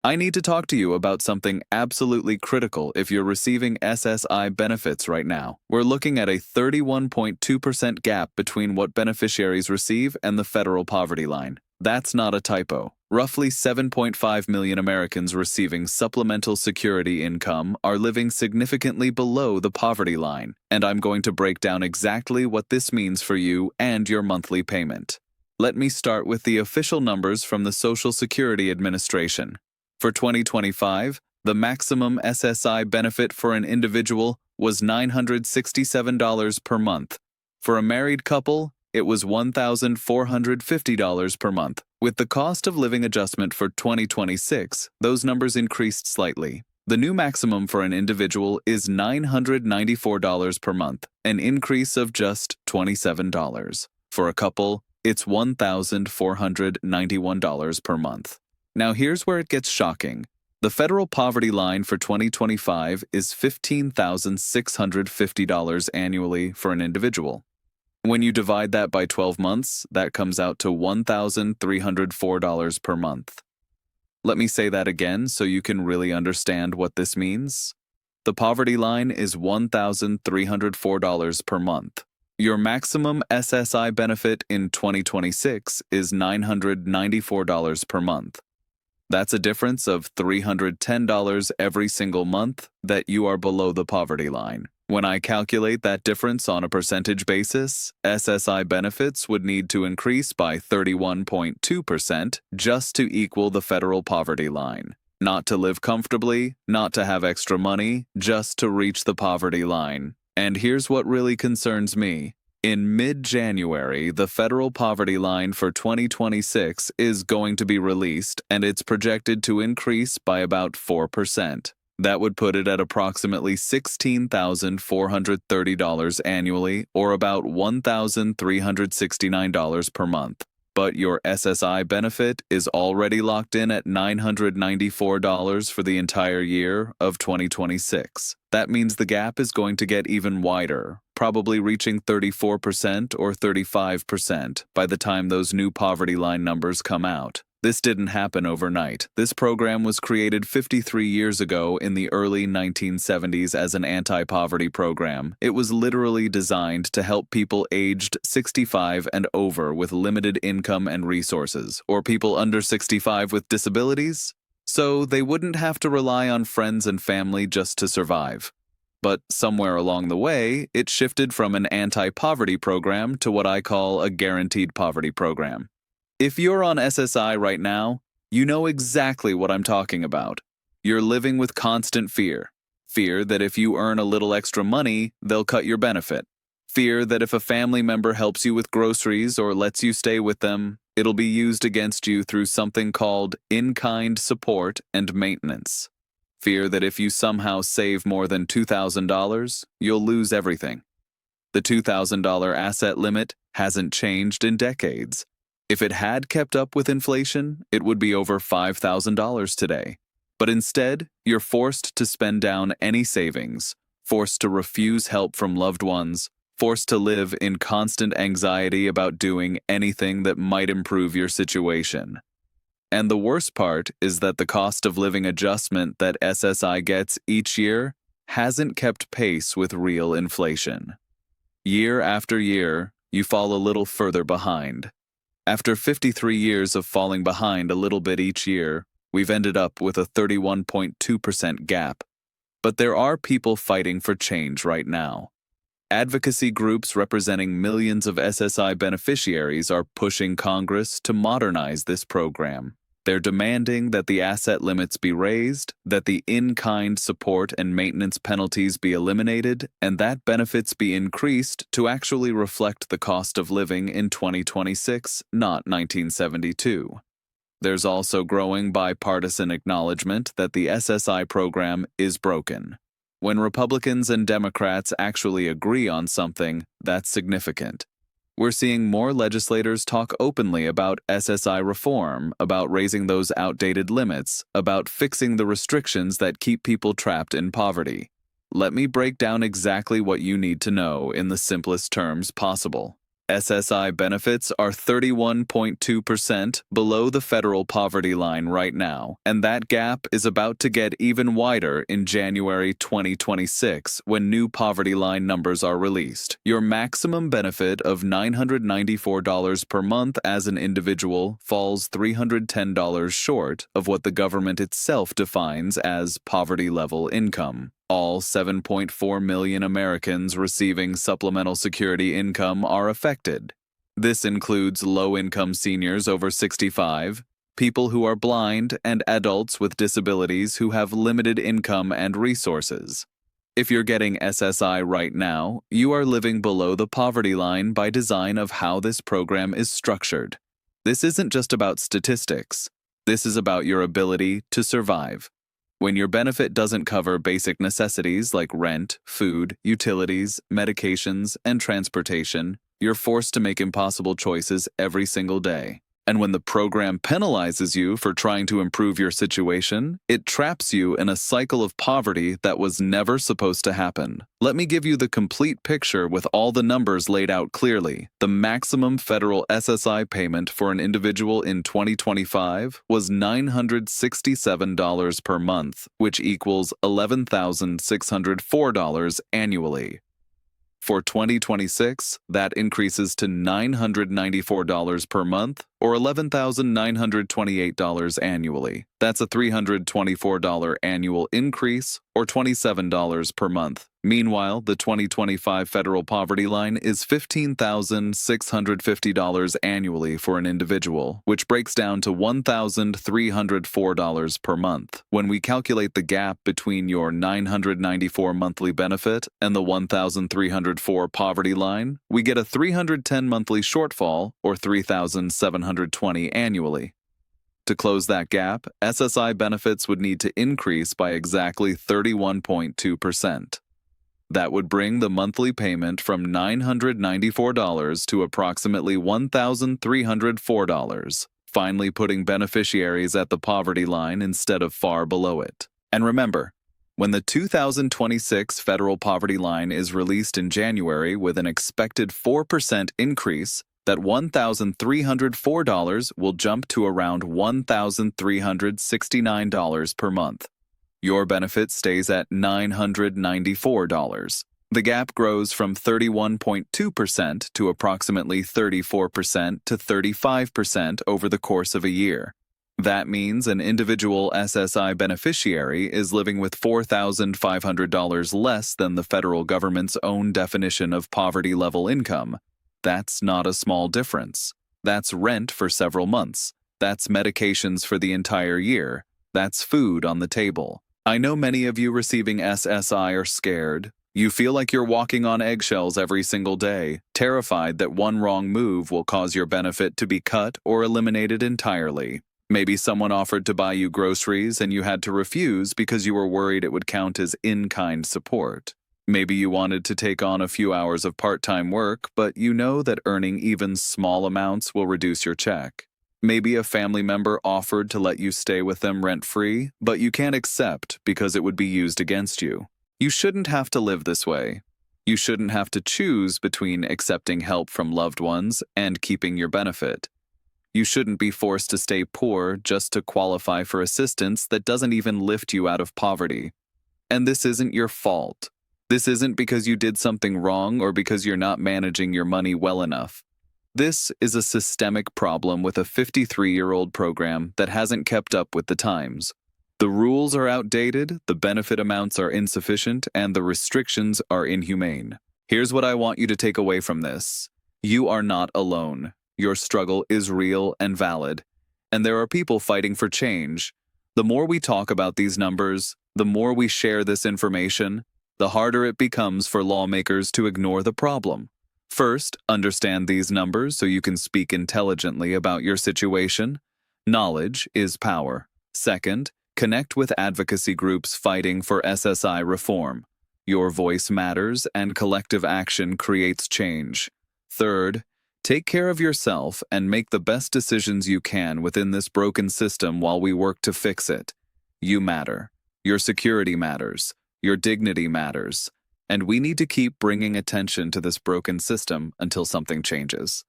I need to talk to you about something absolutely critical if you're receiving SSI benefits right now. We're looking at a 31.2% gap between what beneficiaries receive and the federal poverty line. That's not a typo. Roughly 7.5 million Americans receiving supplemental security income are living significantly below the poverty line, and I'm going to break down exactly what this means for you and your monthly payment. Let me start with the official numbers from the Social Security Administration. For 2025, the maximum SSI benefit for an individual was $967 per month. For a married couple, it was $1,450 per month. With the cost of living adjustment for 2026, those numbers increased slightly. The new maximum for an individual is $994 per month, an increase of just $27. For a couple, it's $1,491 per month. Now here's where it gets shocking. The federal poverty line for 2025 is $15,650 annually for an individual. When you divide that by 12 months, that comes out to $1,304 per month. Let me say that again so you can really understand what this means. The poverty line is $1,304 per month. Your maximum SSI benefit in 2026 is $994 per month. That's a difference of $310 every single month that you are below the poverty line. When I calculate that difference on a percentage basis, SSI benefits would need to increase by 31.2% just to equal the federal poverty line. Not to live comfortably, not to have extra money, just to reach the poverty line. And here's what really concerns me. In mid-January, the federal poverty line for 2026 is going to be released, and it's projected to increase by about 4%. That would put it at approximately $16,430 annually, or about $1,369 per month. But your SSI benefit is already locked in at $994 for the entire year of 2026. That means the gap is going to get even wider, probably reaching 34% or 35% by the time those new poverty line numbers come out. This didn't happen overnight. This program was created 53 years ago in the early 1970s as an anti-poverty program. It was literally designed to help people aged 65 and over with limited income and resources, or people under 65 with disabilities, so they wouldn't have to rely on friends and family just to survive. But somewhere along the way, it shifted from an anti-poverty program to what I call a guaranteed poverty program. If you're on SSI right now, you know exactly what I'm talking about. You're living with constant fear. Fear that if you earn a little extra money, they'll cut your benefit. Fear that if a family member helps you with groceries or lets you stay with them, it'll be used against you through something called in-kind support and maintenance. Fear that if you somehow save more than $2,000, you'll lose everything. The $2,000 asset limit hasn't changed in decades. If it had kept up with inflation, it would be over $5,000 today. But instead, you're forced to spend down any savings, forced to refuse help from loved ones, forced to live in constant anxiety about doing anything that might improve your situation. And the worst part is that the cost of living adjustment that SSI gets each year hasn't kept pace with real inflation. Year after year, you fall a little further behind. After 53 years of falling behind a little bit each year, we've ended up with a 31.2% gap. But there are people fighting for change right now. Advocacy groups representing millions of SSI beneficiaries are pushing Congress to modernize this program. They're demanding that the asset limits be raised, that the in-kind support and maintenance penalties be eliminated, and that benefits be increased to actually reflect the cost of living in 2026, not 1972. There's also growing bipartisan acknowledgement that the SSI program is broken. When Republicans and Democrats actually agree on something, that's significant. We're seeing more legislators talk openly about SSI reform, about raising those outdated limits, about fixing the restrictions that keep people trapped in poverty. Let me break down exactly what you need to know in the simplest terms possible. SSI benefits are 31.2% below the federal poverty line right now, and that gap is about to get even wider in January 2026 when new poverty line numbers are released. Your maximum benefit of $994 per month as an individual falls $310 short of what the government itself defines as poverty-level income. All 7.4 million Americans receiving supplemental security income are affected. This includes low-income seniors over 65, people who are blind, and adults with disabilities who have limited income and resources. If you're getting SSI right now, you are living below the poverty line by design of how this program is structured. This isn't just about statistics. This is about your ability to survive. When your benefit doesn't cover basic necessities like rent, food, utilities, medications, and transportation, you're forced to make impossible choices every single day. And when the program penalizes you for trying to improve your situation, it traps you in a cycle of poverty that was never supposed to happen. Let me give you the complete picture with all the numbers laid out clearly. The maximum federal SSI payment for an individual in 2025 was $967 per month, which equals $11,604 annually. For 2026, that increases to $994 per month, or $11,928 annually. That's a $324 annual increase, or $27 per month. Meanwhile, the 2025 federal poverty line is $15,650 annually for an individual, which breaks down to $1,304 per month. When we calculate the gap between your $994 monthly benefit and the $1,304 poverty line, we get a $310 monthly shortfall, or $3,720 annually. To close that gap, SSI benefits would need to increase by exactly 31.2%. That would bring the monthly payment from $994 to approximately $1,304, finally putting beneficiaries at the poverty line instead of far below it. And remember, when the 2026 federal poverty line is released in January with an expected 4% increase, that $1,304 will jump to around $1,369 per month. Your benefit stays at $994. The gap grows from 31.2% to approximately 34% to 35% over the course of a year. That means an individual SSI beneficiary is living with $4,500 less than the federal government's own definition of poverty-level income. That's not a small difference. That's rent for several months. That's medications for the entire year. That's food on the table. I know many of you receiving SSI are scared. You feel like you're walking on eggshells every single day, terrified that one wrong move will cause your benefit to be cut or eliminated entirely. Maybe someone offered to buy you groceries and you had to refuse because you were worried it would count as in-kind support. Maybe you wanted to take on a few hours of part-time work, but you know that earning even small amounts will reduce your check. Maybe a family member offered to let you stay with them rent-free, but you can't accept because it would be used against you. You shouldn't have to live this way. You shouldn't have to choose between accepting help from loved ones and keeping your benefit. You shouldn't be forced to stay poor just to qualify for assistance that doesn't even lift you out of poverty. And this isn't your fault. This isn't because you did something wrong or because you're not managing your money well enough. This is a systemic problem with a 53-year-old program that hasn't kept up with the times. The rules are outdated, the benefit amounts are insufficient, and the restrictions are inhumane. Here's what I want you to take away from this. You are not alone. Your struggle is real and valid, and there are people fighting for change. The more we talk about these numbers, the more we share this information, the harder it becomes for lawmakers to ignore the problem. First, understand these numbers so you can speak intelligently about your situation. Knowledge is power. Second, connect with advocacy groups fighting for SSI reform. Your voice matters, and collective action creates change. Third, take care of yourself and make the best decisions you can within this broken system while we work to fix it. You matter. Your security matters. Your dignity matters. and we need to keep bringing attention to this broken system until something changes.